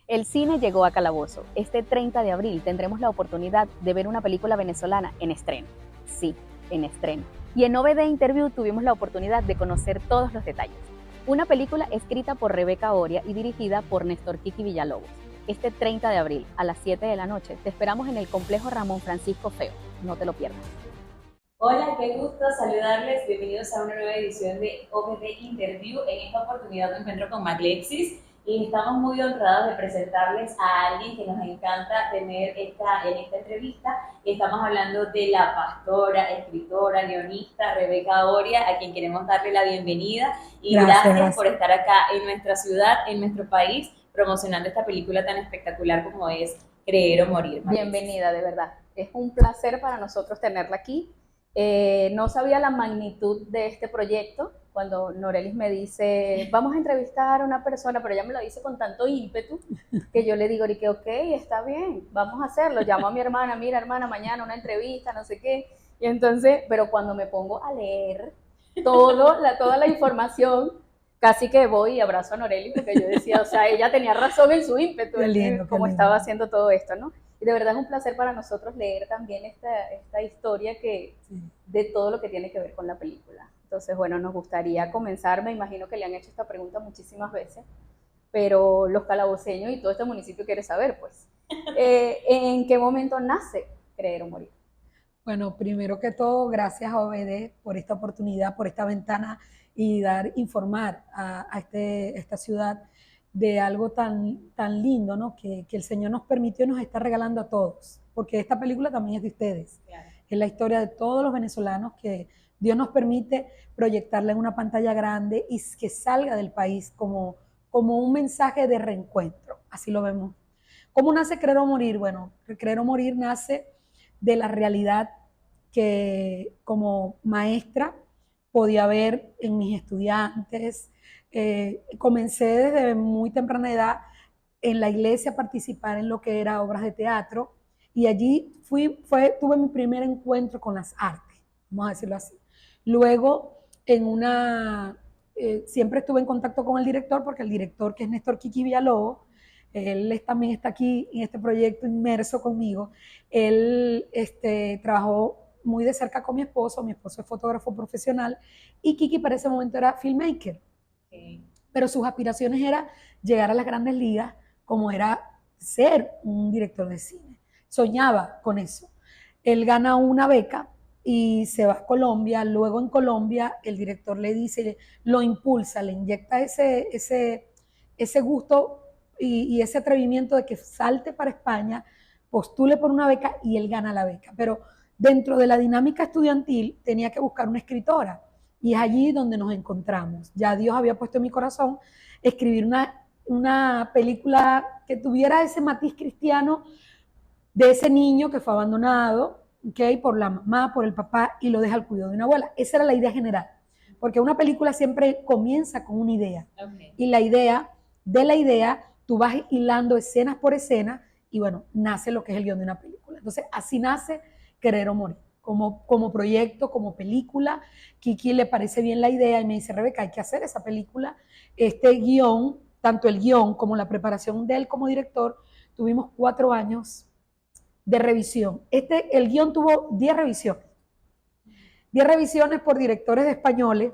El cine llegó a Calabozo. Este 30 de abril tendremos la oportunidad de ver una película venezolana en estreno. Sí, en estreno. Y en OVD Interview tuvimos la oportunidad de conocer todos los detalles. Una película escrita por Rebeca Oria y dirigida por Néstor Kiki Villalobos. Este 30 de abril, a las 7 de la noche, te esperamos en el complejo Ramón Francisco Feo. No te lo pierdas. Hola, qué gusto saludarles. Bienvenidos a una nueva edición de OVD Interview. En esta oportunidad me encuentro con Maglexis y estamos muy honrados de presentarles a alguien que nos encanta tener en esta entrevista. Estamos hablando de la pastora, escritora, guionista Rebeca Oria, a quien queremos darle la bienvenida y gracias por estar acá en nuestra ciudad, en nuestro país, promocionando esta película tan espectacular como es Creer o Morir. Maglexis. Bienvenida, de verdad. Es un placer para nosotros tenerla aquí. No sabía la magnitud de este proyecto cuando Norelis me dice, vamos a entrevistar a una persona, pero ella me lo dice con tanto ímpetu que yo le digo, y que ok, está bien, vamos a hacerlo. Llamo a mi hermana, mira hermana, mañana una entrevista, no sé qué. Y entonces, pero cuando me pongo a leer toda la información, casi que voy y abrazo a Norelis porque yo decía, o sea, ella tenía razón en su ímpetu, como estaba haciendo todo esto, ¿no? Y de verdad es un placer para nosotros leer también esta historia de todo lo que tiene que ver con la película. Entonces, bueno, nos gustaría comenzar, me imagino que le han hecho esta pregunta muchísimas veces, pero los calaboceños y todo este municipio quiere saber, pues, ¿en qué momento nace Creer o Morir? Bueno, primero que todo, gracias a OVD por esta oportunidad, por esta ventana y informar a esta ciudad de algo tan lindo, ¿no? Que el Señor nos permitió y nos está regalando a todos, porque esta película también es de ustedes. Claro. Es la historia de todos los venezolanos que Dios nos permite proyectarla en una pantalla grande y que salga del país como un mensaje de reencuentro. Así lo vemos. ¿Cómo nace Creer o Morir? Bueno, Creer o Morir nace de la realidad que como maestra podía ver en mis estudiantes. Comencé desde muy temprana edad en la iglesia a participar en lo que era obras de teatro y allí tuve mi primer encuentro con las artes, vamos a decirlo así. Luego, siempre estuve en contacto con el director, porque el director, que es Néstor Kiki Villalobos, él también está aquí en este proyecto inmerso conmigo. Él trabajó muy de cerca con mi esposo es fotógrafo profesional y Kiki para ese momento era filmmaker. Okay. Pero sus aspiraciones era llegar a las grandes ligas, como era ser un director de cine. Soñaba con eso. Él gana una beca y se va a Colombia. Luego en Colombia el director le dice, lo impulsa, le inyecta ese gusto y ese atrevimiento de que salte para España, postule por una beca y él gana la beca. Pero dentro de la dinámica estudiantil tenía que buscar una escritora y es allí donde nos encontramos. Ya Dios había puesto en mi corazón escribir una película que tuviera ese matiz cristiano de ese niño que fue abandonado, ¿okay? Por la mamá, por el papá y lo deja al cuidado de una abuela. Esa era la idea general, porque una película siempre comienza con una idea. Okay. Y de la idea, tú vas hilando escenas por escena y bueno, nace lo que es el guión de una película. Entonces, así nace Querer o Morir. Como proyecto, como película, Kiki le parece bien la idea y me dice, Rebeca, hay que hacer esa película. Este guión, tanto el guión como la preparación de él como director, tuvimos 4 años de revisión. El guión tuvo 10 revisiones. 10 revisiones por directores españoles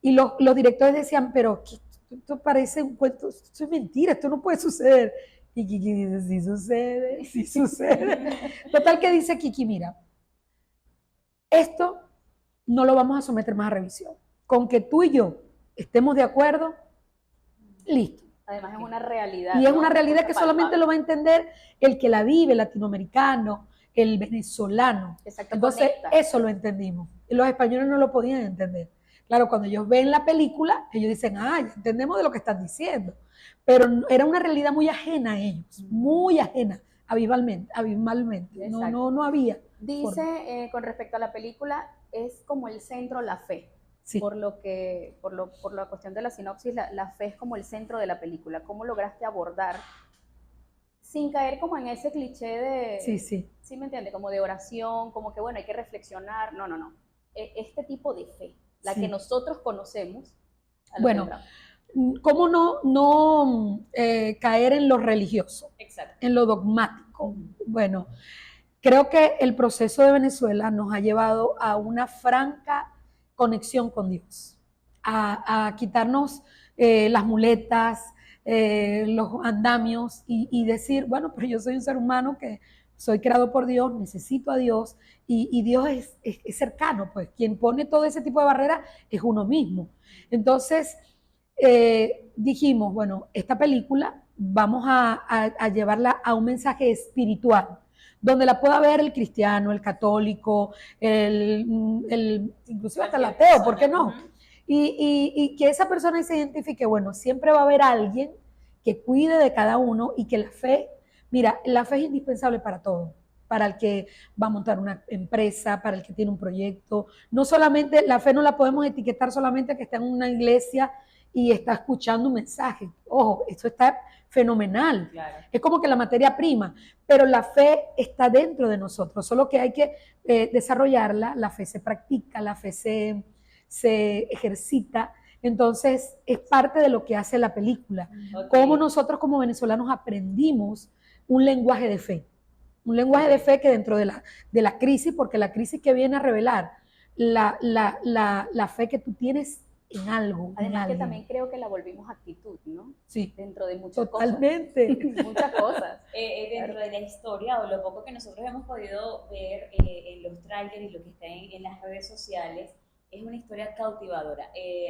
y los directores decían, pero esto parece un cuento, esto es mentira, esto no puede suceder. Y Kiki dice, sí sucede, sí sucede. Total que dice Kiki, mira, esto no lo vamos a someter más a revisión. Con que tú y yo estemos de acuerdo, listo. Además es una realidad. Y es una realidad que solamente lo va a entender el que la vive, el latinoamericano, el venezolano. Exacto, entonces conecta. Eso lo entendimos. Y los españoles no lo podían entender. Claro, cuando ellos ven la película, ellos dicen, ya entendemos de lo que están diciendo. Pero era una realidad muy ajena a ellos, muy ajena, abismalmente. No había. Dice, con respecto a la película, es como el centro la fe. Sí. Por la cuestión de la sinopsis, la fe es como el centro de la película. ¿Cómo lograste abordar sin caer como en ese cliché de... ¿Sí me entiende? Como de oración, como que bueno, hay que reflexionar. No. Este tipo de fe, la que nosotros conocemos. Bueno, ¿cómo no caer en lo religioso, Exacto. en lo dogmático? Bueno, creo que el proceso de Venezuela nos ha llevado a una franca conexión con Dios, a quitarnos las muletas, los andamios y decir, bueno, pero yo soy un ser humano que soy creado por Dios, necesito a Dios y Dios es cercano, pues quien pone todo ese tipo de barreras es uno mismo. Entonces, dijimos, bueno, esta película vamos a llevarla a un mensaje espiritual, donde la pueda ver el cristiano, el católico, inclusive hasta el ateo, ¿por qué no? Y que esa persona se identifique, bueno, siempre va a haber alguien que cuide de cada uno y que la fe, mira, la fe es indispensable para todo, para el que va a montar una empresa, para el que tiene un proyecto. No solamente, la fe no la podemos etiquetar solamente que está en una iglesia y está escuchando un mensaje. Ojo, esto está fenomenal. Claro. Es como que la materia prima, pero la fe está dentro de nosotros, solo que hay que desarrollarla, la fe se practica, la fe se ejercita, entonces es parte de lo que hace la película. Okay. Cómo nosotros como venezolanos aprendimos un lenguaje de fe. Un lenguaje de fe que dentro de la crisis, porque la crisis que viene a revelar la fe que tú tienes en algo. Además que también creo que la volvimos actitud, ¿no? Sí. Dentro de muchas Totalmente. cosas. Muchas cosas. Dentro de la historia o lo poco que nosotros hemos podido ver en los trailers y lo que está en las redes sociales, es una historia cautivadora.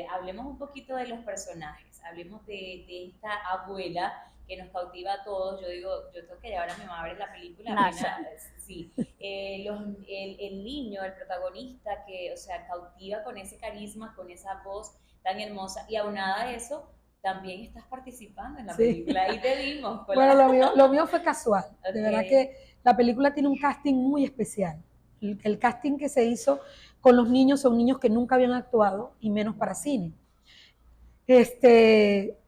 Hablemos un poquito de los personajes, hablemos de esta abuela que nos cautiva a todos. Yo digo, yo tengo que llevar a mi madre en la película. Nasha. Sí. El niño, el protagonista, que, o sea, cautiva con ese carisma, con esa voz tan hermosa. Y aunada a eso, también estás participando en la película. Ahí te vimos. Bueno, lo mío fue casual. Okay. De verdad que la película tiene un casting muy especial. El casting que se hizo con los niños son niños que nunca habían actuado y menos para cine.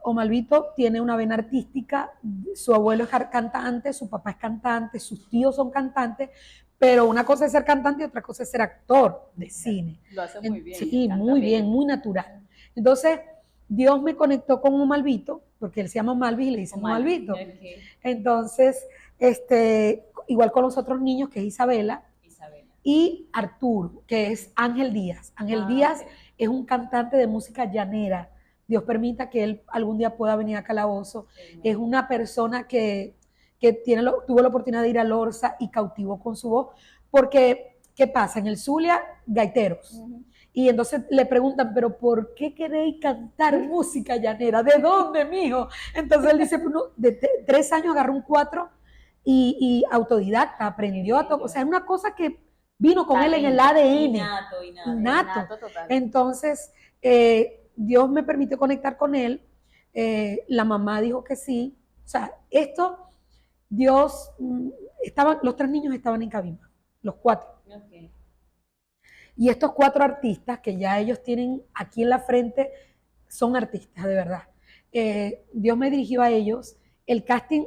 Omalvito tiene una vena artística, su abuelo es cantante, su papá es cantante, sus tíos son cantantes, pero una cosa es ser cantante y otra cosa es ser actor de cine. Lo hace muy bien. Sí, muy bien, muy natural. Entonces, Dios me conectó con Omalvito, porque él se llama Malvis y le dicen Omalvito. Okay. Entonces, igual con los otros niños, que es Isabela. Y Arturo, que es Ángel Díaz. Ángel Díaz es un cantante de música llanera. Dios permita que él algún día pueda venir a Calabozo. Es una persona que tuvo la oportunidad de ir a Lorza y cautivó con su voz. Porque, ¿qué pasa? En el Zulia, gaiteros. Y entonces le preguntan, ¿pero por qué queréis cantar música llanera? ¿De dónde, mijo? Entonces él dice, no, de 3 años agarró un 4 y autodidacta, aprendió a tocar. O sea, es una cosa que vino con él en el ADN. Innato. Entonces, Dios me permitió conectar con él. La mamá dijo que sí. O sea, los 3 niños estaban en Cabima, los 4. Okay. Y estos 4 artistas que ya ellos tienen aquí en la frente son artistas, de verdad. Dios me dirigió a ellos. El casting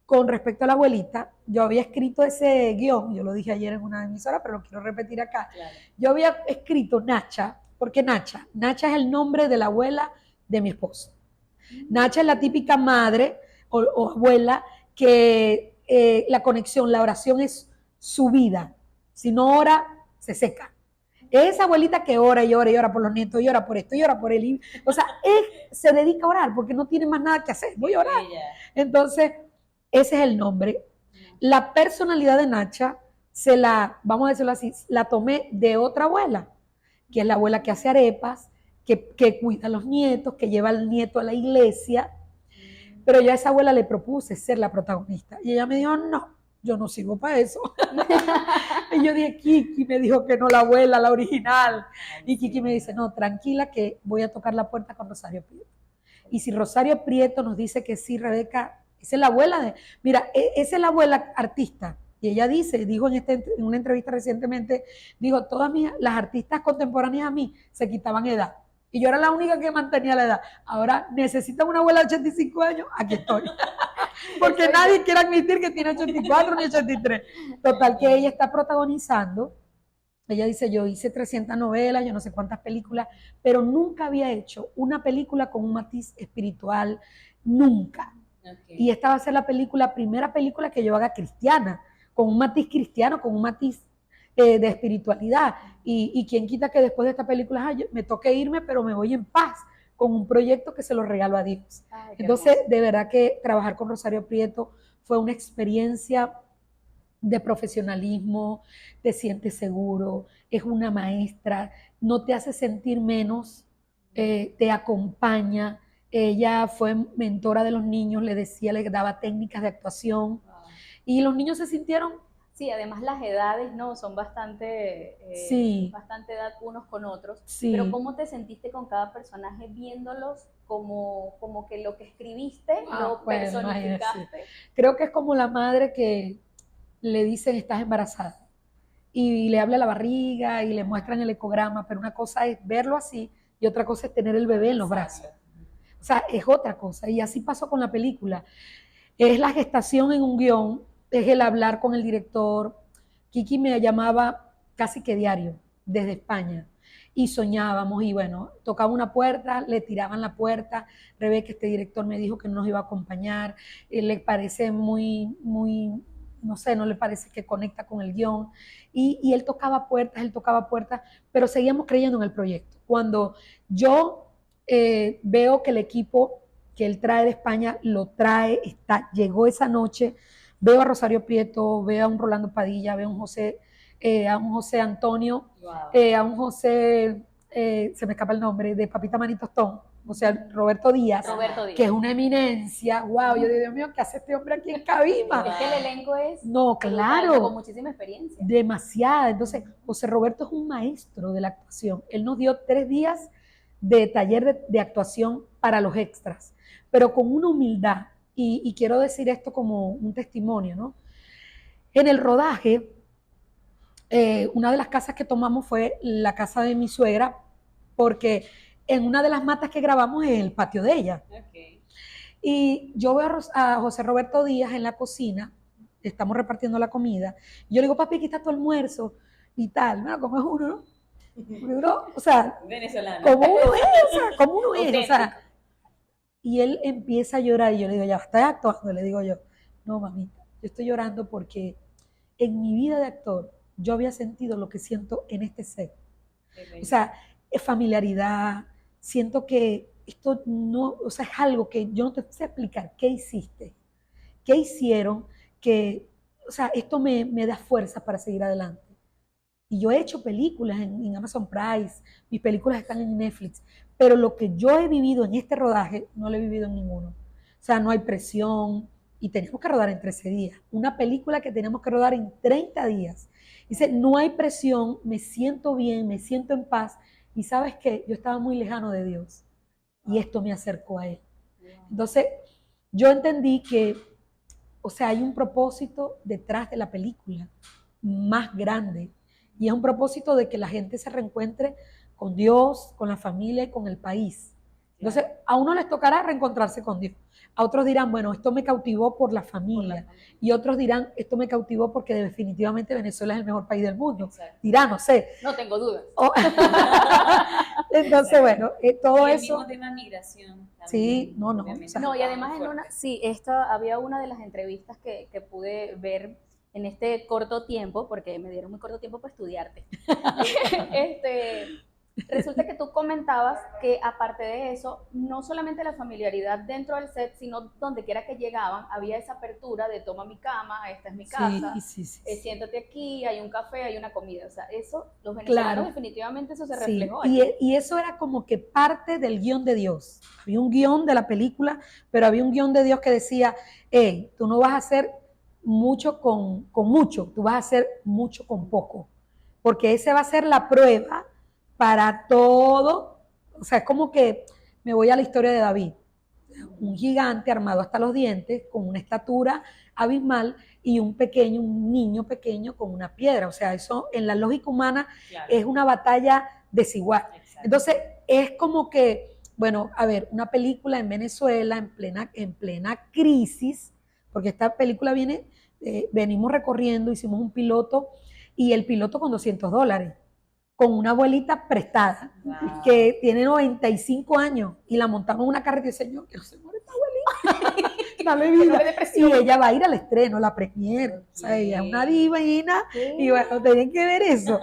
con respecto a la abuelita, yo había escrito ese guión, yo lo dije ayer en una emisora, pero lo quiero repetir acá. Claro. Yo había escrito Nacha, porque Nacha es el nombre de la abuela de mi esposo. Nacha es la típica madre o abuela que la conexión, la oración es su vida. Si no ora, se seca. Esa abuelita que ora y ora y ora por los nietos, y ora por esto, y ora por él. O sea, se dedica a orar porque no tiene más nada que hacer. Voy a orar. Entonces, ese es el nombre. La personalidad de Nacha, vamos a decirlo así, la tomé de otra abuela, que es la abuela que hace arepas, que cuida a los nietos, que lleva al nieto a la iglesia. Pero yo a esa abuela le propuse ser la protagonista. Y ella me dijo, no, yo no sirvo para eso. Y yo dije, Kiki me dijo que no, la abuela, la original. Y Kiki me dice, no, tranquila que voy a tocar la puerta con Rosario Prieto. Y si Rosario Prieto nos dice que sí, Rebeca, esa es la abuela mira, esa es la abuela artista. Y ella dijo en una entrevista recientemente, dijo, todas las artistas contemporáneas a mí se quitaban edad. Y yo era la única que mantenía la edad. Ahora necesitan una abuela de 85 años, aquí estoy. Porque nadie quiere admitir que tiene 84 ni 83. Total, que ella está protagonizando Ella dice, yo hice 300 novelas, yo no sé cuántas películas, pero nunca había hecho una película con un matiz espiritual, nunca. Y esta va a ser la primera película que yo haga cristiana, con un matiz cristiano, con un matiz de espiritualidad. Y quién quita que después de esta película me toque irme, pero me voy en paz, con un proyecto que se lo regalo a Dios. Ay, Entonces, de verdad que trabajar con Rosario Prieto fue una experiencia de profesionalismo, te sientes seguro, es una maestra, no te hace sentir menos, te acompaña. Ella fue mentora de los niños, le decía, le daba técnicas de actuación y los niños se sintieron. Sí, además las edades, ¿no? Son Sí, bastante edad unos con otros. sí. Pero ¿cómo te sentiste con cada personaje viéndolos como que lo que escribiste lo personificaste? Creo que es como la madre que le dicen estás embarazada y le habla a la barriga y le muestran el ecograma, pero una cosa es verlo así y otra cosa es tener el bebé en los brazos. O sea, es otra cosa. Y así pasó con la película. Es la gestación en un guión, es el hablar con el director. Kiki me llamaba casi que diario desde España y soñábamos y bueno, tocaba una puerta, le tiraban la puerta. Rebeca, este director me dijo que no nos iba a acompañar, le parece muy, no sé, no le parece que conecta con el guión. Y él tocaba puertas, pero seguíamos creyendo en el proyecto. Cuando yo veo que el equipo que él trae de España lo trae, llegó esa noche, veo a Rosario Prieto, veo a un Rolando Padilla, veo a un José Antonio, a un José, se me escapa el nombre, de Papita Manito Tostón, o sea, Roberto Díaz, que es una eminencia. Wow, yo digo, Dios mío, ¿qué hace este hombre aquí en Cabima? Es que el elenco es no, claro, con muchísima experiencia. Demasiada. Entonces, José Roberto es un maestro de la actuación. Él nos dio 3 días de taller de actuación para los extras, pero con una humildad. Y quiero decir esto como un testimonio, ¿no? En el rodaje, una de las casas que tomamos fue la casa de mi suegra, porque en una de las matas que grabamos es el patio de ella. Okay. Y yo veo a José Roberto Díaz en la cocina, estamos repartiendo la comida, y yo le digo, papi, aquí está tu almuerzo, y tal, ¿no? Como es uno, ¿no? Uno, o sea, venezolano. Como uno es, como uno es, o sea. Y él empieza a llorar, y yo le digo, ya estás actuando, le digo yo, no, mamita, yo estoy llorando porque en mi vida de actor yo había sentido lo que siento en este set. O sea, es familiaridad, siento que esto no, o sea, es algo que yo no te sé explicar. ¿Qué hiciste? ¿Qué hicieron? Que, o sea, esto me da fuerza para seguir adelante. Y yo he hecho películas en Amazon Prime, mis películas están en Netflix, pero lo que yo he vivido en este rodaje no lo he vivido en ninguno. O sea, no hay presión y tenemos que rodar en 13 días. Una película que tenemos que rodar en 30 días. Dice, no hay presión, me siento bien, me siento en paz. Y sabes qué, yo estaba muy lejano de Dios y esto me acercó a Él. Entonces, yo entendí que, o sea, hay un propósito detrás de la película más grande. Y es un propósito de que la gente se reencuentre con Dios, con la familia y con el país. Entonces, a uno les tocará reencontrarse con Dios. A otros dirán, bueno, esto me cautivó por la familia. Y otros dirán, esto me cautivó porque definitivamente Venezuela es el mejor país del mundo. Exacto. Dirán, no sé. No tengo dudas. Entonces, bueno, todo y el eso. Mismo tema migración. También, sí, no. O sea, no, y además había una de las entrevistas que pude ver en este corto tiempo, porque me dieron muy corto tiempo para estudiarte. Resulta que tú comentabas que aparte de eso, no solamente la familiaridad dentro del set, sino donde quiera que llegaban, había esa apertura de toma mi cama, esta es mi casa, sí. Siéntate aquí, hay un café, hay una comida. O sea, eso, los venezolanos definitivamente eso se reflejó. Y eso era como que parte del guión de Dios. Había un guión de la película, pero había un guión de Dios que decía, hey, tú no vas a hacer mucho con mucho, tú vas a hacer mucho con poco, porque esa va a ser la prueba para todo. O sea, es como que me voy a la historia de David, un gigante armado hasta los dientes, con una estatura abismal, y un niño pequeño con una piedra. O sea, eso en la lógica humana es una batalla desigual. Exacto. Entonces, es como que, bueno, a ver, una película en Venezuela en plena crisis, porque esta película venimos recorriendo, hicimos un piloto y el piloto con $200, con una abuelita prestada, Wow. que tiene 95 años, y la montamos en una carretera y dice, señor, que no se muere esta abuelita, dale Que no vida. le dé Y presión. ella va a ir al estreno, la premier, o sea, ella es una divina, y bueno, tienen que ver eso.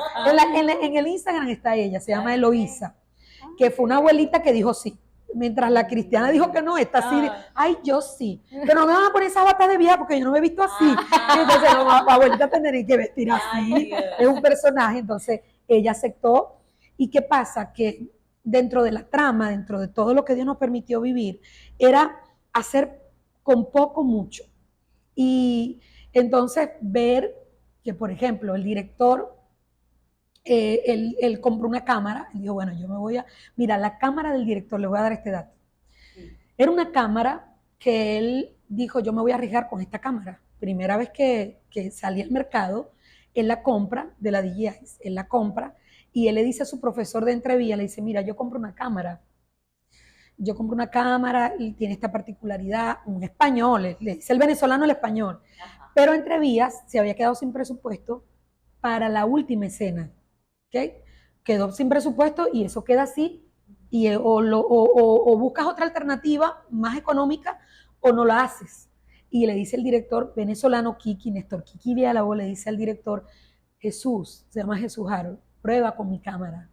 En el Instagram está ella, se llama Eloísa, que fue una abuelita que dijo sí. Mientras la cristiana dijo que no, está así, ay, yo sí. Pero no me van a poner esa bata de vieja porque yo no me he visto así. Ajá. Entonces, no, abuelita tendría que vestir Ay, así. Dios. Es un personaje, entonces ella aceptó. ¿Y qué pasa? Que dentro de la trama, dentro de todo lo que Dios nos permitió vivir, era hacer con poco mucho. Y entonces ver que, por ejemplo, el director, él compró una cámara, él dijo, bueno, yo me voy a, mira, la cámara del director, le voy a dar este dato. Era una cámara que él dijo, yo me voy a arriesgar con esta cámara. Primera vez que salí al mercado, él la compra de la DJI, él la compra y él le dice a su profesor de entrevía, le dice, mira, yo compro una cámara y tiene esta particularidad, un español, le dice el venezolano el español, Ajá. pero Entrevías se había quedado sin presupuesto para la última escena, ¿ok? Quedó sin presupuesto y eso queda así, y o buscas otra alternativa más económica o no la haces. Y le dice el director venezolano Néstor Kiki Villalobos, le dice al director, Jesús, se llama Jesús Harold, prueba con mi cámara.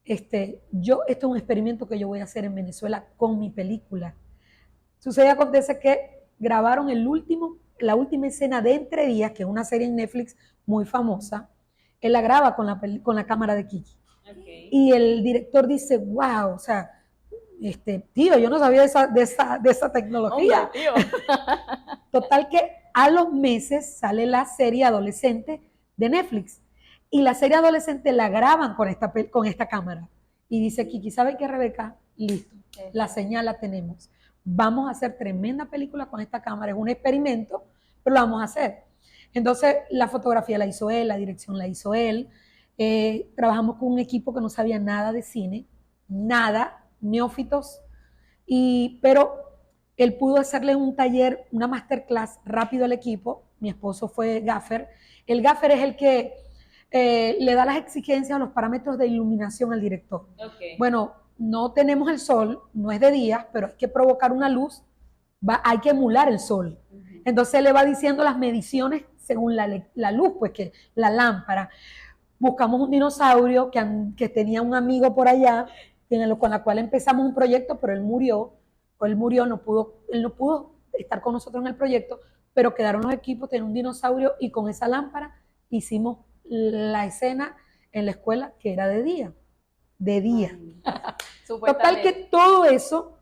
Esto es un experimento que yo voy a hacer en Venezuela con mi película. Sucede, acontece que grabaron la última escena de Entre Días, que es una serie en Netflix muy famosa. Él la graba con la cámara de Kiki. Okay. Y el director dice, wow, o sea, tío, yo no sabía de esa tecnología. Hombre, tío. Total que a los meses sale la serie adolescente de Netflix. Y la serie adolescente la graban con esta cámara. Y dice Kiki, ¿sabe qué, Rebeca? Listo, la señal la tenemos. Vamos a hacer tremenda película con esta cámara. Es un experimento, pero lo vamos a hacer. Entonces, la fotografía la hizo él, la dirección la hizo él. Trabajamos con un equipo que no sabía nada de cine, nada, neófitos, pero él pudo hacerle un taller, una masterclass rápido al equipo. Mi esposo fue gaffer. El gaffer es el que le da las exigencias o los parámetros de iluminación al director. Okay. Bueno, no tenemos el sol, no es de día, pero hay que provocar una luz, hay que emular el sol. Entonces le va diciendo las mediciones según la luz, pues que la lámpara. Buscamos un dinosaurio que tenía un amigo por allá, con la cual empezamos un proyecto, pero él murió, no pudo estar con nosotros en el proyecto, pero quedaron los equipos, tenía un dinosaurio y con esa lámpara hicimos la escena en la escuela que era de día. Total que todo eso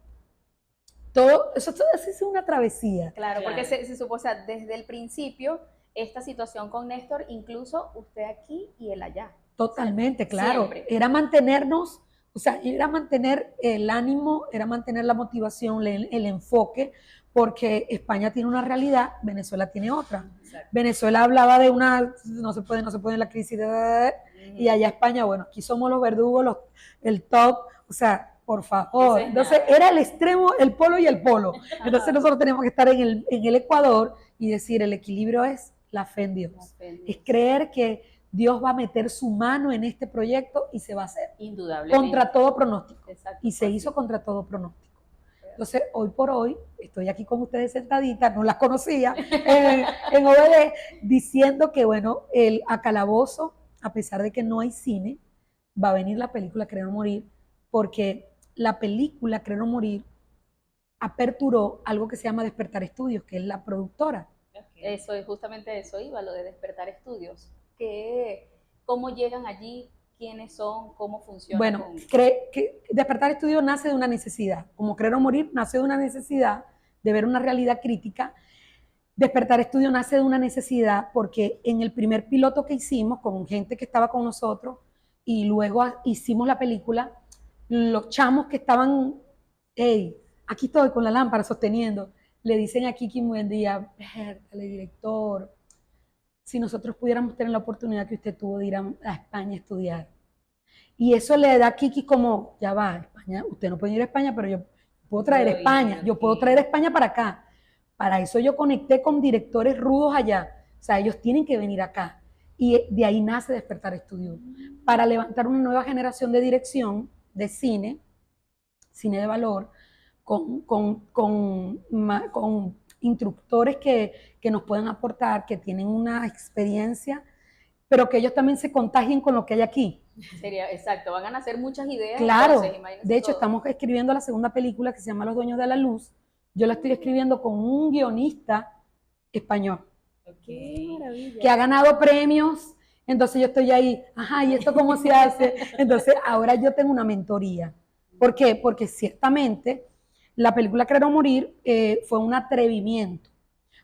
es una travesía. Claro, porque se supo, o sea, desde el principio, esta situación con Néstor, incluso usted aquí y él allá. Totalmente, claro. Siempre. Era mantenernos, o sea, era mantener el ánimo, era mantener la motivación, el enfoque, porque España tiene una realidad, Venezuela tiene otra. Exacto. Venezuela hablaba de no se puede la crisis, y allá España, bueno, aquí somos los verdugos, el top, o sea, por favor. Entonces era el extremo, el polo y el polo. Entonces nosotros tenemos que estar en el Ecuador y decir, el equilibrio es la fe en Dios. Es creer que Dios va a meter su mano en este proyecto y se va a hacer. Indudablemente. Contra todo pronóstico. Exacto, y se hizo contra todo pronóstico. Entonces, hoy por hoy, estoy aquí con ustedes sentaditas, no las conocía, en OBD, diciendo que, bueno, el Acalabozo, a pesar de que no hay cine, va a venir la película Creer o Morir, porque la película Creer o Morir aperturó algo que se llama Despertar Estudios, que es la productora. Okay. Eso es justamente eso iba, lo de Despertar Estudios. ¿Cómo llegan allí? ¿Quiénes son? ¿Cómo funciona? Bueno, Despertar Estudios nace de una necesidad. Como Creer o Morir nace de una necesidad de ver una realidad crítica. Despertar Estudios nace de una necesidad porque en el primer piloto que hicimos con gente que estaba con nosotros y luego hicimos la película, los chamos que estaban, hey, aquí estoy con la lámpara sosteniendo, le dicen a Kiki buen día, pértale, director, si nosotros pudiéramos tener la oportunidad que usted tuvo de ir a España a estudiar. Y eso le da a Kiki como, ya va, España, usted no puede ir a España, pero yo puedo traer España, yo puedo traer España para acá. Para eso yo conecté con directores rudos allá, o sea, ellos tienen que venir acá. y de ahí nace Despertar Estudio, para levantar una nueva generación de dirección de cine de valor, con instructores que nos pueden aportar, que tienen una experiencia, pero que ellos también se contagien con lo que hay aquí. Sería, exacto, van a nacer muchas ideas. Claro, Entonces, de hecho todo. estamos escribiendo la segunda película que se llama Los Dueños de la Luz. Yo la estoy escribiendo con un guionista español. Okay. Maravilla. Que ha ganado premios, entonces yo estoy ahí, ajá, ¿y esto cómo se hace? Entonces ahora yo tengo una mentoría. ¿Por qué? Porque ciertamente la película Creer o Morir fue un atrevimiento,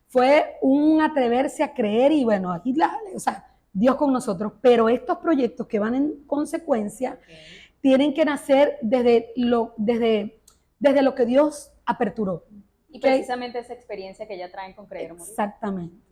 fue un atreverse a creer y bueno, aquí o sea, Dios con nosotros, pero estos proyectos que van en consecuencia tienen que nacer desde lo que Dios aperturó. Y precisamente esa experiencia que ya traen con Creer o Morir. Exactamente.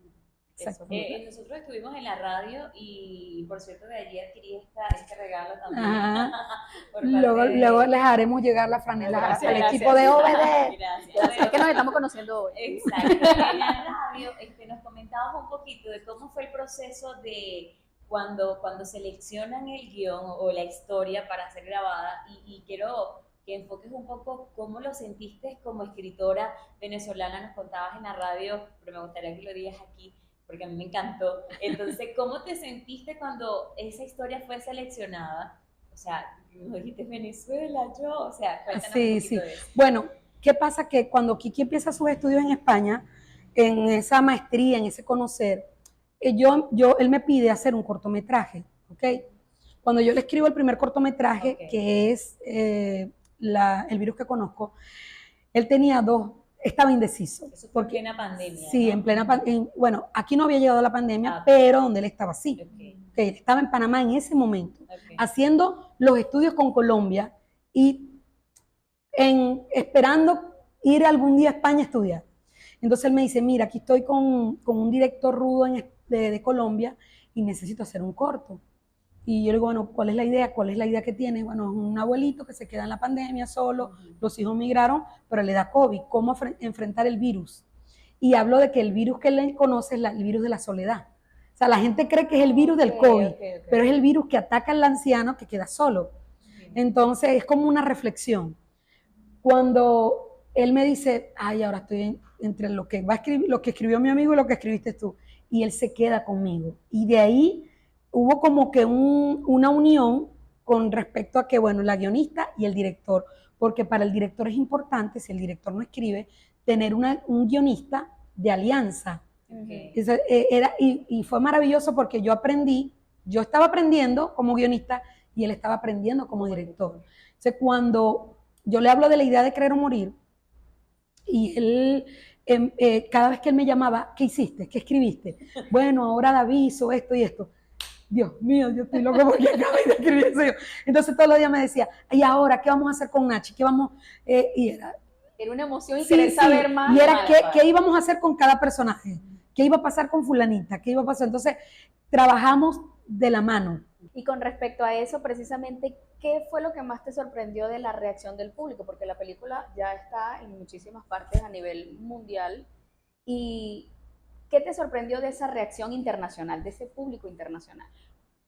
Nosotros estuvimos en la radio y por cierto de allí adquirí este regalo también. Luego les haremos llegar la franela al equipo de OBD. Gracias. Es que nos estamos conociendo hoy. Exacto. En la radio nos comentabas un poquito de cómo fue el proceso de cuando seleccionan el guión o la historia para ser grabada y quiero que enfoques un poco cómo lo sentiste como escritora venezolana. Nos contabas en la radio, pero me gustaría que lo digas aquí porque a mí me encantó. Entonces, ¿cómo te sentiste cuando esa historia fue seleccionada? O sea, como dijiste Venezuela, yo, o sea, cuéntanos un poquito de eso. Bueno, ¿qué pasa? Que cuando Kiki empieza sus estudios en España, en esa maestría, en ese conocer, él me pide hacer un cortometraje, ¿ok? Cuando yo le escribo el primer cortometraje, que es El virus que conozco, él tenía estaba indeciso. Eso fue en plena pandemia. Sí, ¿no? en plena pandemia. Bueno, aquí no había llegado la pandemia, pero donde él estaba sí. Él estaba en Panamá en ese momento, haciendo los estudios con Colombia y esperando ir algún día a España a estudiar. Entonces él me dice, mira, aquí estoy con un director rudo de Colombia y necesito hacer un corto. Y yo le digo, bueno, ¿cuál es la idea? ¿Cuál es la idea que tienes? Bueno, es un abuelito que se queda en la pandemia solo, los hijos migraron, pero le da COVID. ¿Cómo enfrentar el virus? Y hablo de que el virus que él conoce es el virus de la soledad. O sea, la gente cree que es el virus del COVID, pero es el virus que ataca al anciano que queda solo. Entonces, es como una reflexión. Cuando él me dice, ay, ahora estoy entre lo que escribió mi amigo y lo que escribiste tú, y él se queda conmigo. Y de ahí hubo como que una unión con respecto a que, bueno, la guionista y el director, porque para el director es importante, si el director no escribe, tener un guionista de alianza. Y fue maravilloso porque yo estaba aprendiendo como guionista y él estaba aprendiendo como director. Entonces, cuando yo le hablo de la idea de Creer o Morir, y él, cada vez que él me llamaba, ¿qué hiciste? ¿Qué escribiste? Bueno, ahora David hizo esto y esto. Dios mío, yo estoy loco porque acabo de escribir eso. Entonces todos los días me decía, ¿y ahora qué vamos a hacer con Nachi? ¿Qué vamos? Y era una emoción y querer saber más. Y era qué íbamos a hacer con cada personaje, qué iba a pasar con fulanita, qué iba a pasar. Entonces trabajamos de la mano. Y con respecto a eso, precisamente, ¿qué fue lo que más te sorprendió de la reacción del público? Porque la película ya está en muchísimas partes a nivel mundial. ¿Y qué te sorprendió de esa reacción internacional, de ese público internacional?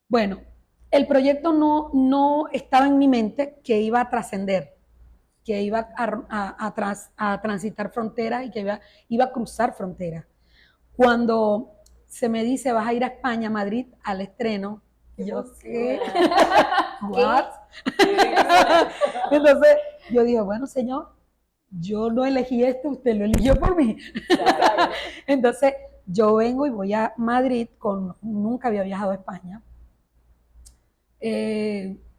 Bueno, el proyecto no estaba en mi mente que iba a trascender, que iba a transitar fronteras y que iba a cruzar fronteras. Cuando se me dice, vas a ir a España, a Madrid, al estreno, yo sé, ¿what? Entonces yo dije, bueno, señor, yo no elegí esto, usted lo eligió por mí. Entonces yo vengo y voy a Madrid, nunca había viajado a España.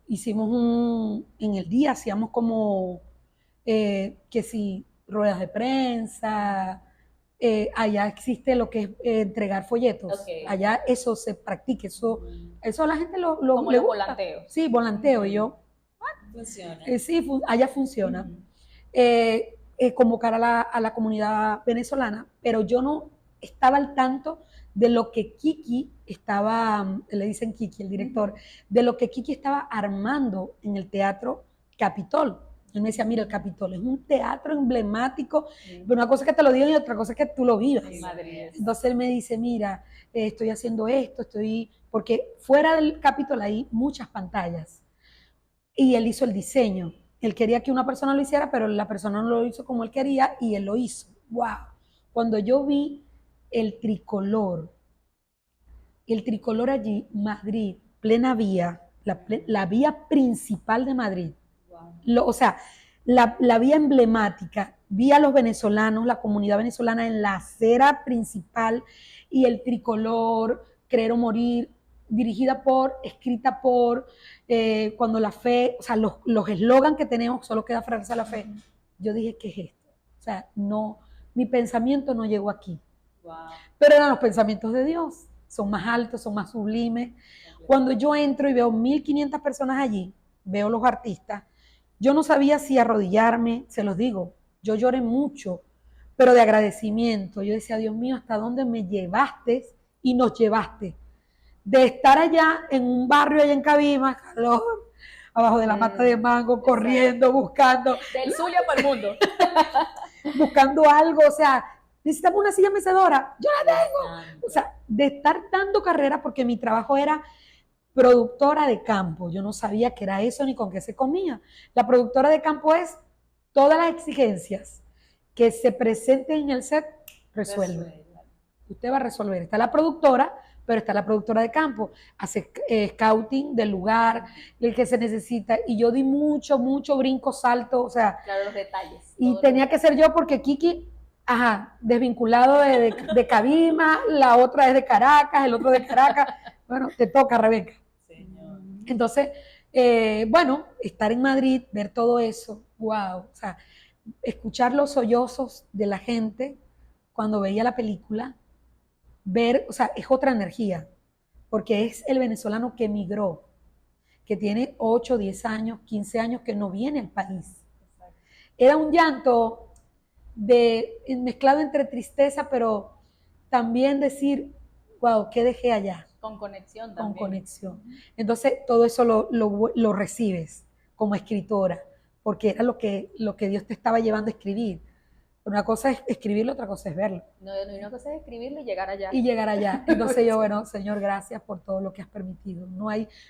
Hicimos en el día hacíamos como que si ruedas de prensa, allá existe lo que es entregar folletos, allá eso se practica, eso la gente como le los gusta. volanteos. Sí, volanteo, y yo, funciona. Sí, allá funciona. Convocar a la comunidad venezolana, pero yo no estaba al tanto de lo que Kiki estaba, le dicen Kiki, el director, de lo que Kiki estaba armando en el Teatro Capitol. Él me decía, mira, el Capitolio es un teatro emblemático, pero una cosa es que te lo digan y otra cosa es que tú lo vivas. En Madrid. Entonces él me dice, mira, estoy haciendo esto, porque fuera del Capitolio hay muchas pantallas. Y él hizo el diseño. Él quería que una persona lo hiciera, pero la persona no lo hizo como él quería y él lo hizo. ¡Wow! Cuando yo vi el tricolor allí, Madrid, plena vía, la vía principal de Madrid, Wow. o sea, la vía emblemática, vi a los venezolanos, la comunidad venezolana en la acera principal y el tricolor, Creer o Morir, escrita por, cuando la fe, o sea, los eslogans que tenemos, solo queda aferrarse a la fe. Yo dije, ¿qué es esto? O sea, no, mi pensamiento no llegó aquí. Wow. Pero eran los pensamientos de Dios, son más altos, son más sublimes. Cuando yo entro y veo 1500 personas allí, veo los artistas, yo no sabía si arrodillarme, se los digo, yo lloré mucho, pero de agradecimiento. Yo decía, Dios mío, ¿hasta dónde me llevaste y nos llevaste? De estar allá en un barrio allá en Cabima, calor, abajo de la mata de mango, corriendo, buscando. Del Zulia para el mundo. Buscando algo, o sea, necesitamos una silla mecedora, yo la tengo. O sea, de estar dando carrera, porque mi trabajo era productora de campo. Yo no sabía qué era eso ni con qué se comía. La productora de campo es todas las exigencias que se presenten en el set, resuelve. Usted va a resolver. Está la productora, pero está la productora de campo. Hace scouting del lugar, el que se necesita. Y yo di mucho brinco, salto, o sea. Claro, los detalles. Y tenía que ser yo porque Kiki, desvinculado de Cabima, la otra es de Caracas, el otro de Caracas. Bueno, te toca, Rebeca. Señor. Entonces, bueno, estar en Madrid, ver todo eso, wow, o sea, escuchar los sollozos de la gente cuando veía la película, ver, o sea, es otra energía, porque es el venezolano que emigró, que tiene 8, 10 años, 15 años, que no viene al país. Era un llanto mezclado entre tristeza, pero también decir, wow, ¿qué dejé allá? Con conexión también. Con conexión. Entonces, todo eso lo recibes como escritora, porque era lo que Dios te estaba llevando a escribir. Una cosa es escribirlo, otra cosa es verlo. No, una cosa es escribirlo y llegar allá. Y llegar allá. Entonces yo, bueno, Señor, gracias por todo lo que has permitido.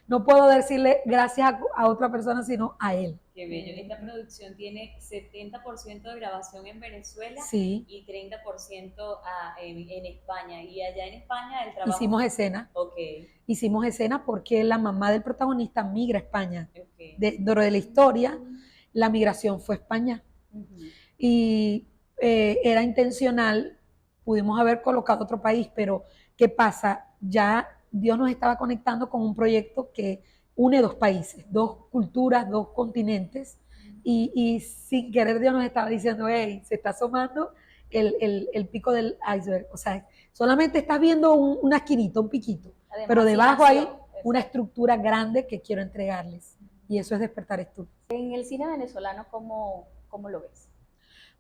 No puedo decirle gracias a otra persona, sino a Él. Qué bello. Esta producción tiene 70% de grabación en Venezuela, sí, y 30% en España. Y allá en España el trabajo... Hicimos escena. Okay. Hicimos escena porque la mamá del protagonista migra a España. Okay. Dentro de la historia, la migración fue a España. Y era intencional, pudimos haber colocado otro país, pero ¿qué pasa? Ya Dios nos estaba conectando con un proyecto que une dos países, dos culturas, dos continentes, y sin querer Dios nos estaba diciendo, hey, se está asomando el pico del iceberg, o sea, solamente estás viendo una esquinita, un piquito, pero debajo hay una estructura grande que quiero entregarles, y eso es Despertar Es Tú. En el cine venezolano, ¿cómo lo ves?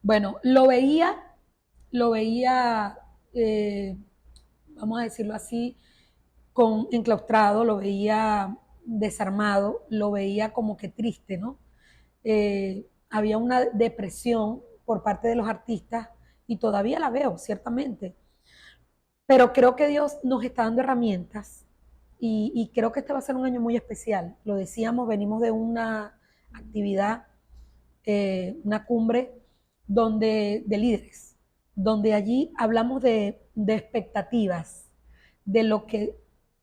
Bueno, lo veía, vamos a decirlo así, enclaustrado, lo veía desarmado, lo veía como que triste, ¿no? Había una depresión por parte de los artistas y todavía la veo, ciertamente. Pero creo que Dios nos está dando herramientas y creo que este va a ser un año muy especial. Lo decíamos, venimos de una actividad, una cumbre de líderes, donde allí hablamos de expectativas, de lo que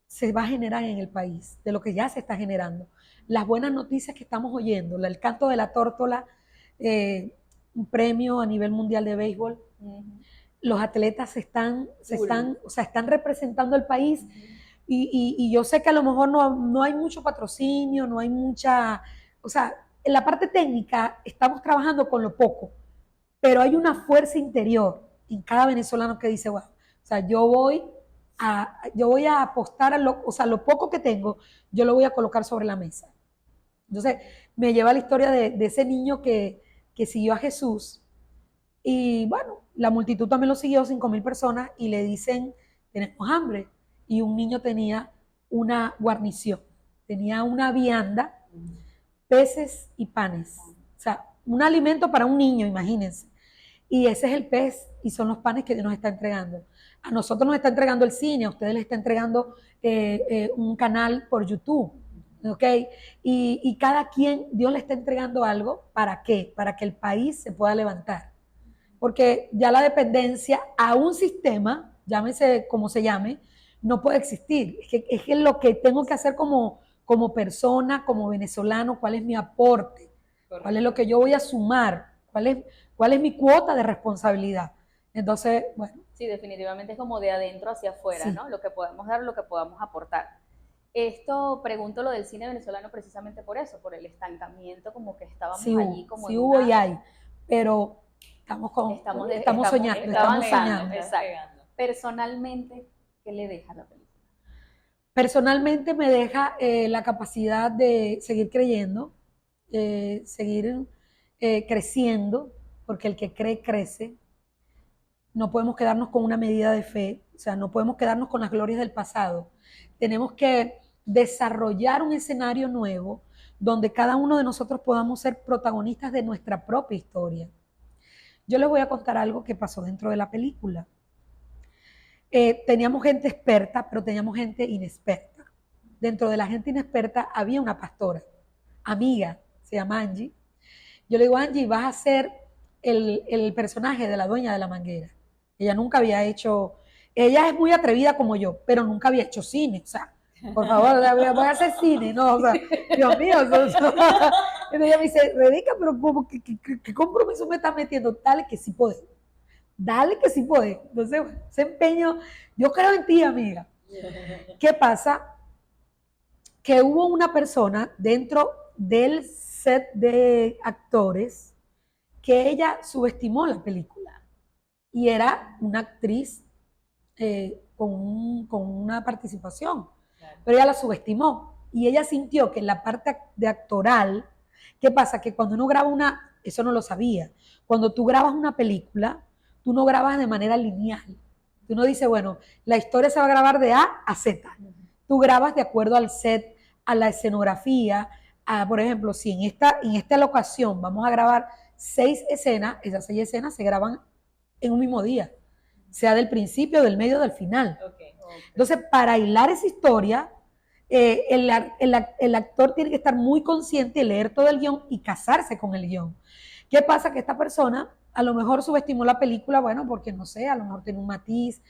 se va a generar en el país, de lo que ya se está generando, las buenas noticias que estamos oyendo, el canto de la tórtola, un premio a nivel mundial de béisbol, los atletas están representando el país, y yo sé que a lo mejor no hay mucho patrocinio, no hay mucha, o sea, en la parte técnica estamos trabajando con lo poco, pero hay una fuerza interior en cada venezolano que dice, bueno, o sea, yo voy a apostar a lo poco que tengo, yo lo voy a colocar sobre la mesa. Entonces, me lleva la historia de ese niño que siguió a Jesús, y bueno, la multitud también lo siguió, 5,000 personas, y le dicen, tenemos hambre, y un niño tenía una guarnición, tenía una vianda, peces y panes. O sea, un alimento para un niño, imagínense. Y ese es el pez y son los panes que Dios nos está entregando. A nosotros nos está entregando el cine, a ustedes les está entregando un canal por YouTube, ¿ok? Y cada quien, Dios le está entregando algo, ¿para qué? Para que el país se pueda levantar. Porque ya la dependencia a un sistema, llámese como se llame, no puede existir. Es que lo que tengo que hacer como persona, como venezolano, cuál es mi aporte, cuál es lo que yo voy a sumar, cuál es mi cuota de responsabilidad. Entonces, bueno. Sí, definitivamente es como de adentro hacia afuera, Sí. ¿no? Lo que podemos dar, lo que podamos aportar. Esto pregunto lo del cine venezolano precisamente por eso, por el estancamiento, como que estábamos Sí allí hubo, como sí en hubo y una... hay, pero estamos soñando, estamos estamos avanzando, soñando. exacto. Personalmente, ¿qué le deja la película? Personalmente me deja la capacidad de seguir creyendo, seguir creciendo, porque el que cree crece. No podemos quedarnos con una medida de fe, o sea, no podemos quedarnos con las glorias del pasado. Tenemos que desarrollar un escenario nuevo donde cada uno de nosotros podamos ser protagonistas de nuestra propia historia. Yo les voy a contar algo que pasó dentro de la película. Teníamos gente experta, pero teníamos gente inexperta. Dentro de la gente inexperta había una pastora, amiga, se llama Angie. Yo le digo, Angie, vas a ser el personaje de la dueña de la manguera. Ella nunca había hecho, ella es muy atrevida como yo, pero nunca había hecho cine. O sea, por favor, voy a hacer cine, no, o sea, Dios mío. Entonces ella me dice, Rebeca, pero ¿qué compromiso me estás metiendo? Dale que sí podés. Dale que sí podés. Entonces, bueno, ese empeño, yo creo en ti, amiga. ¿Qué pasa? Que hubo una persona dentro del set de actores que ella subestimó la película y era una actriz con una participación, pero ella la subestimó y ella sintió que en la parte de actoral, ¿qué pasa? Que cuando uno graba eso no lo sabía, cuando tú grabas una película, tú no grabas de manera lineal, tú no dices, bueno, la historia se va a grabar de A a Z, tú grabas de acuerdo al set, a la escenografía, por ejemplo, si en esta locación vamos a grabar 6 escenas, esas 6 escenas se graban en un mismo día, sea del principio, del medio, del final. Okay. Entonces, para hilar esa historia, el actor tiene que estar muy consciente de leer todo el guión y casarse con el guión. ¿Qué pasa? Que esta persona a lo mejor subestimó la película, bueno, porque no sé, a lo mejor tiene un matiz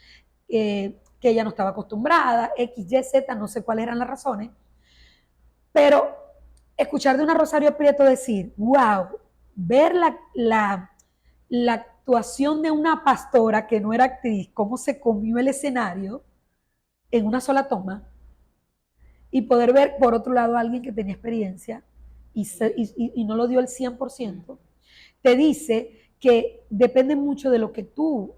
que ella no estaba acostumbrada, X, Y, Z, no sé cuáles eran las razones, pero escuchar de una Rosario Prieto decir, wow, ver la actuación de una pastora que no era actriz, cómo se comió el escenario en una sola toma, y poder ver por otro lado a alguien que tenía experiencia y no lo dio el 100%, te dice que depende mucho de lo que tú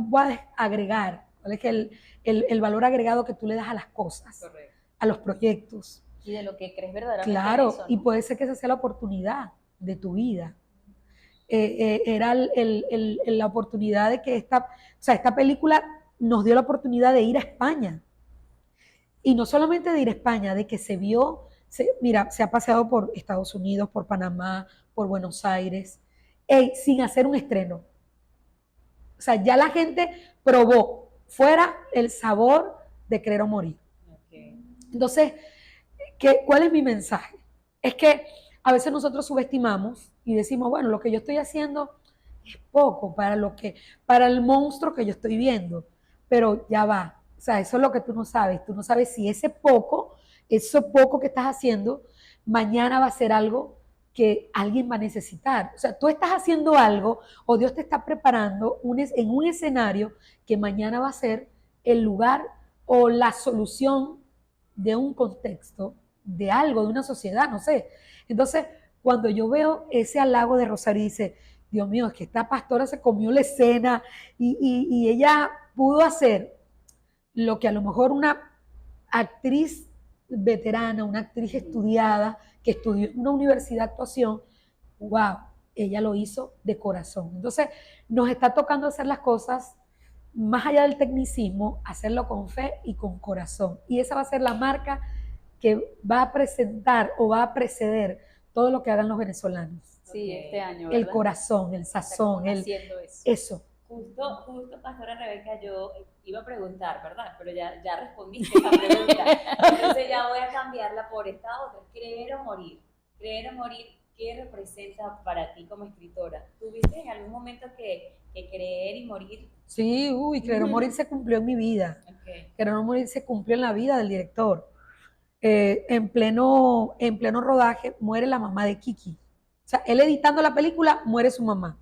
puedas agregar, cuál es el valor agregado que tú le das a las cosas, correcto, a los proyectos. Y de lo que crees verdaderamente Claro, en eso, ¿no? y puede ser que esa sea la oportunidad de tu vida. Era la oportunidad de que esta película nos dio la oportunidad de ir a España. Y no solamente de ir a España, de que mira, se ha paseado por Estados Unidos, por Panamá, por Buenos Aires, sin hacer un estreno. O sea, ya la gente probó fuera el sabor de Querer o Morir. Okay. Entonces, ¿cuál es mi mensaje? Es que a veces nosotros subestimamos y decimos, bueno, lo que yo estoy haciendo es poco para el monstruo que yo estoy viendo, pero ya va. O sea, eso es lo que tú no sabes si eso poco que estás haciendo, mañana va a ser algo que alguien va a necesitar. O sea, tú estás haciendo algo o Dios te está preparando en un escenario que mañana va a ser el lugar o la solución de un contexto, de algo, de una sociedad, no sé. Entonces, cuando yo veo ese halago de Rosario y dice, Dios mío, es que esta pastora se comió la escena y ella pudo hacer lo que a lo mejor una actriz veterana, una actriz estudiada, que estudió en una universidad de actuación, wow, ella lo hizo de corazón. Entonces, nos está tocando hacer las cosas más allá del tecnicismo, hacerlo con fe y con corazón. Y esa va a ser la marca que va a presentar o va a preceder todo lo que hagan los venezolanos. Sí, Ok. este año, El ¿verdad? corazón, el sazón, Haciendo eso. eso. Justo, Pastora Rebeca, yo iba a preguntar, ¿verdad? Pero ya respondiste la pregunta. Entonces ya voy a cambiarla por esta otra. Creer o morir. Creer o morir, ¿qué representa para ti como escritora? ¿Tuviste en algún momento que creer y morir? Sí, uy, Creer o Morir se cumplió en mi vida. Okay. Creer o Morir se cumplió en la vida del director. En pleno rodaje muere la mamá de Kiki. O sea, él editando la película, muere su mamá.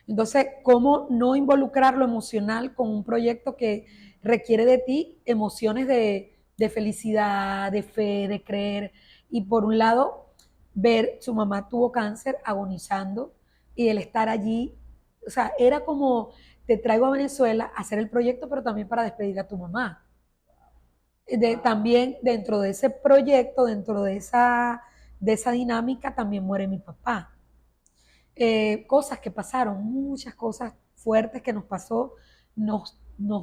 Entonces, ¿cómo no involucrar lo emocional con un proyecto que requiere de ti emociones de felicidad, de fe, de creer? Y por un lado, ver su mamá tuvo cáncer agonizando y el estar allí, o sea, era como te traigo a Venezuela a hacer el proyecto, pero también para despedir a tu mamá. También dentro de ese proyecto, dentro de esa dinámica, también muere mi papá. Cosas que pasaron, muchas cosas fuertes que nos pasó, nos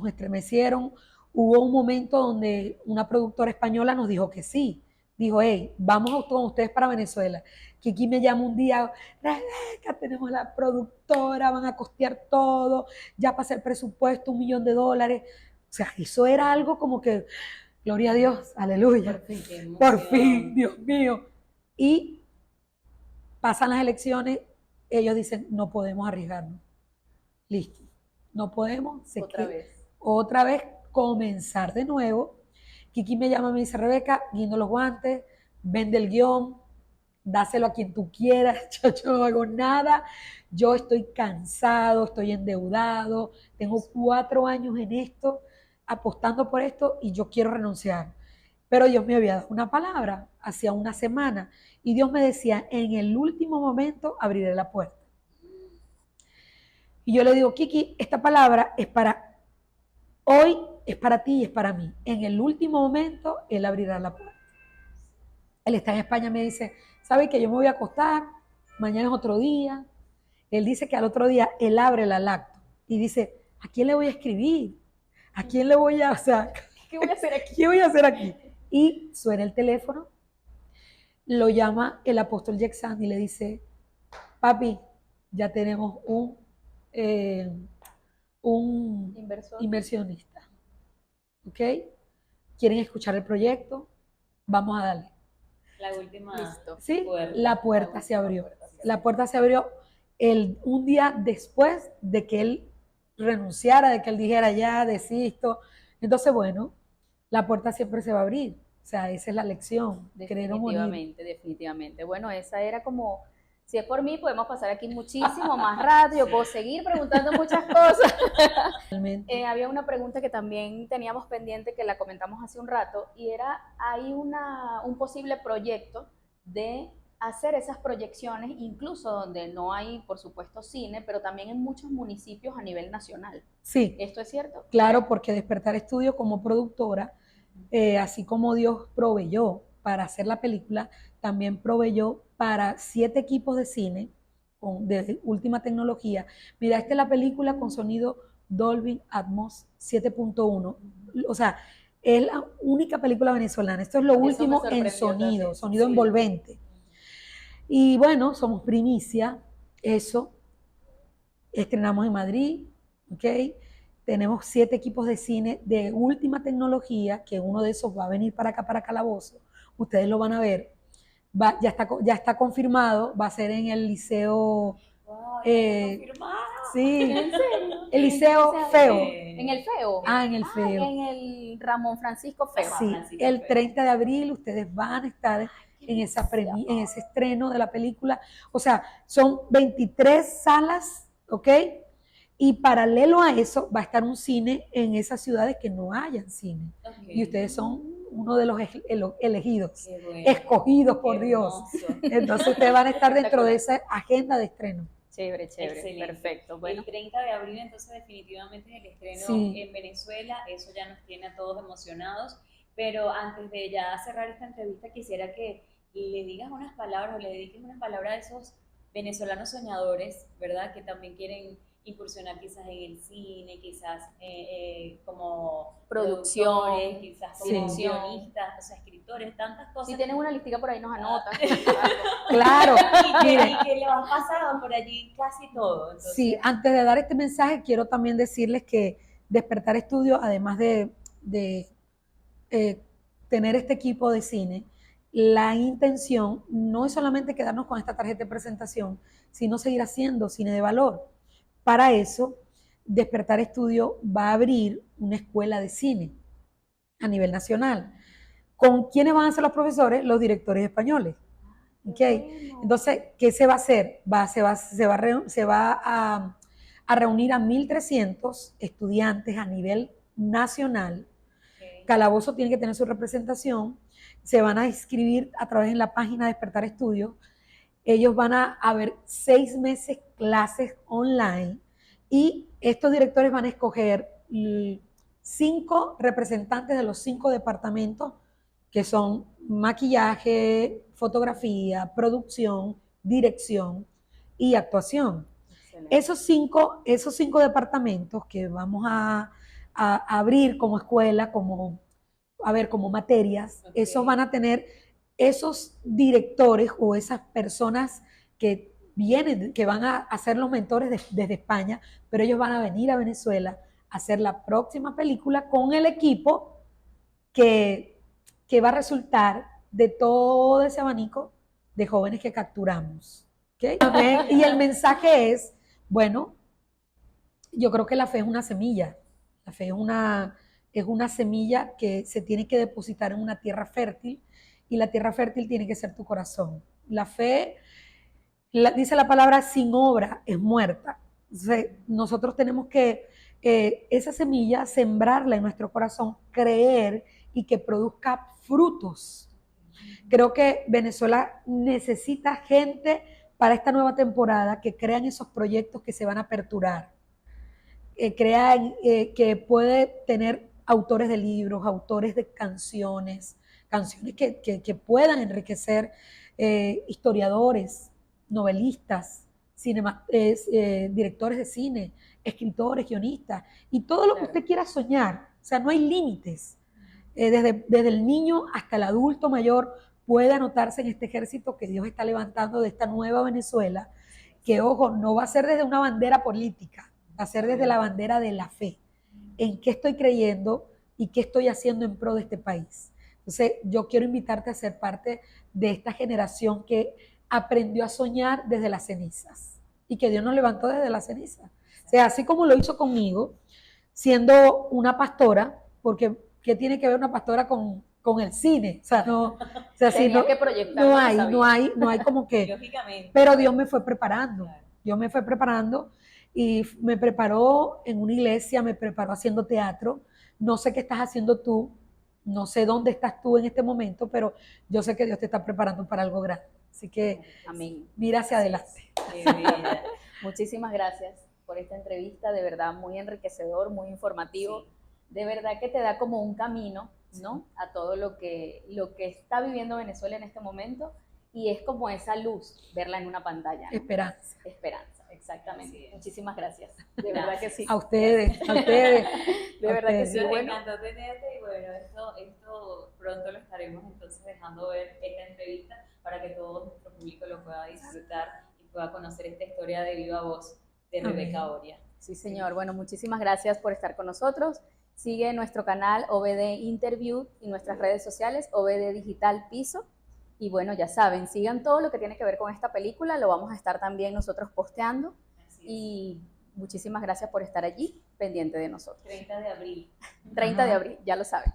estremecieron. Hubo un momento donde una productora española nos dijo que sí. Dijo, hey, vamos con ustedes para Venezuela. Kiki me llama un día, Rebeca, tenemos la productora, van a costear todo, ya pasé el presupuesto, $1.000.000. O sea, eso era algo como que, gloria a Dios, aleluya. Por fin, Dios mío. Y pasan las elecciones, ellos dicen, no podemos arriesgarnos. Listo. No podemos. Otra vez comenzar de nuevo. Kiki me llama, me dice, Rebeca, guindo los guantes, vende el guión, dáselo a quien tú quieras, yo no hago nada, yo estoy cansado, estoy endeudado, tengo 4 años en esto, apostando por esto y yo quiero renunciar. Pero Dios me había dado una palabra hacía una semana y Dios me decía, en el último momento abriré la puerta. Y yo le digo, Kiki, esta palabra es para hoy, es para ti y es para mí. En el último momento, Él abrirá la puerta. Él está en España, me dice, ¿sabe que yo me voy a acostar? Mañana es otro día. Él dice que al otro día Él abre la lacto y dice, ¿a quién le voy a escribir? ¿A quién le voy a, o sea, ¿Qué voy a hacer aquí? ¿qué voy a hacer aquí? Y suena el teléfono, lo llama el apóstol Jackson y le dice, papi, ya tenemos un inversionista. ¿Ok? ¿Quieren escuchar el proyecto? Vamos a darle. La última. Listo. Sí, puerta. la puerta se abrió. La puerta se abrió un día después de que él renunciara, de que él dijera ya, desisto. Entonces, bueno, la puerta siempre se va a abrir. O sea, esa es la lección. Creer o morir. Definitivamente, definitivamente. Bueno, esa era como, si es por mí, podemos pasar aquí muchísimo más rato, yo puedo seguir preguntando muchas cosas. Había una pregunta que también teníamos pendiente, que la comentamos hace un rato, y era, hay un posible proyecto de hacer esas proyecciones, incluso donde no hay, por supuesto, cine, pero también en muchos municipios a nivel nacional. Sí. ¿Esto es cierto? Claro, porque Despertar Estudio como productora, así como Dios proveyó para hacer la película, también proveyó para 7 equipos de cine de última tecnología. Mira, esta es la película con sonido Dolby Atmos 7.1. O sea, es la única película venezolana. Esto es lo último en sonido envolvente. Y bueno, somos primicia, eso. Estrenamos en Madrid, ¿ok? Tenemos 7 equipos de cine de última tecnología, que uno de esos va a venir para acá, para Calabozo. Ustedes lo van a ver. Ya está confirmado, va a ser en el liceo. Wow, confirmado. Sí, ¿En serio? el liceo Feo. ¿En el Feo? En el Feo. En el Ramón Francisco Feo. Sí, el 30 de abril ustedes van a estar en ese estreno de la película. O sea, son 23 salas, ¿ok? Y paralelo a eso va a estar un cine en esas ciudades que no hayan cine. Y ustedes son uno de los elegidos, escogidos por Dios. Entonces ustedes van a estar dentro de esa agenda de estreno. Chévere, Excelente. Perfecto. Bueno. El 30 de abril entonces definitivamente es el estreno en Venezuela, eso ya nos tiene a todos emocionados, pero antes de ya cerrar esta entrevista quisiera que le digas unas palabras o le dediques unas palabras a esos venezolanos soñadores, ¿verdad? Que también quieren incursionar quizás en el cine, quizás como productores, quizás como guionistas, o sea, escritores productores, tantas cosas. Si tienen una listica por ahí nos anotan. Claro, miren, y que le han pasado por allí casi todo. Entonces, sí, antes de dar este mensaje, quiero también decirles que Despertar Estudio, además de tener este equipo de cine, la intención no es solamente quedarnos con esta tarjeta de presentación, sino seguir haciendo cine de valor. Para eso, Despertar Estudio va a abrir una escuela de cine a nivel nacional. ¿Con quiénes van a ser los profesores? Los directores españoles. ¿Okay? Entonces, ¿qué se va a hacer? Se va a reunir a 1.300 estudiantes a nivel nacional. Calabozo tiene que tener su representación. Se van a inscribir a través de la página Despertar Estudios. Ellos van a ver 6 meses clases online y estos directores van a escoger 5 representantes de los 5 departamentos que son maquillaje, fotografía, producción, dirección y actuación. Esos cinco departamentos que vamos a abrir como escuela, como materias, esos van a tener esos directores o esas personas que vienen, que van a ser los mentores desde España, pero ellos van a venir a Venezuela a hacer la próxima película con el equipo que va a resultar de todo ese abanico de jóvenes que capturamos. ¿Okay? Y el mensaje es, bueno, yo creo que la fe es una semilla. La fe es una semilla que se tiene que depositar en una tierra fértil y la tierra fértil tiene que ser tu corazón. La fe, dice la palabra, sin obra es muerta. Entonces, nosotros tenemos que esa semilla sembrarla en nuestro corazón, creer y que produzca frutos. Creo que Venezuela necesita gente para esta nueva temporada que crean esos proyectos que se van a aperturar, crean que puede tener autores de libros, autores de canciones que puedan enriquecer, historiadores, novelistas, directores de cine, escritores, guionistas, y todo lo que usted quiera soñar. O sea, no hay límites. Desde el niño hasta el adulto mayor puede anotarse en este ejército que Dios está levantando de esta nueva Venezuela, que, ojo, no va a ser desde una bandera política, va a ser desde la bandera de la fe. ¿En qué estoy creyendo y qué estoy haciendo en pro de este país? Entonces, yo quiero invitarte a ser parte de esta generación que aprendió a soñar desde las cenizas y que Dios nos levantó desde las cenizas. O sea, así como lo hizo conmigo, siendo una pastora, porque ¿qué tiene que ver una pastora con el cine? O sea, si no, que proyectar, no hay como que... Lógicamente. Pero Dios me fue preparando. Claro. Dios me fue preparando y me preparó en una iglesia, me preparó haciendo teatro. No sé qué estás haciendo tú, no sé dónde estás tú en este momento, pero yo sé que Dios te está preparando para algo grande. Así que amén. Mira hacia adelante. Muchísimas gracias por esta entrevista, de verdad muy enriquecedor, muy informativo. Sí. De verdad que te da como un camino, ¿no? A todo lo que está viviendo Venezuela en este momento, y es como esa luz, verla en una pantalla, ¿no? Esperanza, exactamente. Muchísimas gracias. De verdad que sí. A ustedes. De verdad que sí. Me encantó tenerte, y bueno, esto pronto lo estaremos entonces dejando ver esta entrevista para que todo nuestro público lo pueda disfrutar y pueda conocer esta historia de viva voz de Rebeca Oria. Sí, señor. Bueno, muchísimas gracias por estar con nosotros. Sigue nuestro canal OBD Interview y nuestras redes sociales OBD Digital Piso. Y bueno, ya saben, sigan todo lo que tiene que ver con esta película. Lo vamos a estar también nosotros posteando. Y muchísimas gracias por estar allí, pendiente de nosotros. 30 de abril. 30 de abril, ya lo saben.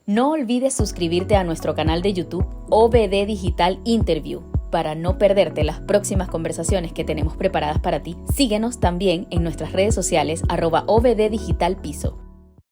No olvides suscribirte a nuestro canal de YouTube OBD Digital Interview para no perderte las próximas conversaciones que tenemos preparadas para ti. Síguenos también en nuestras redes sociales @OBD Digital Piso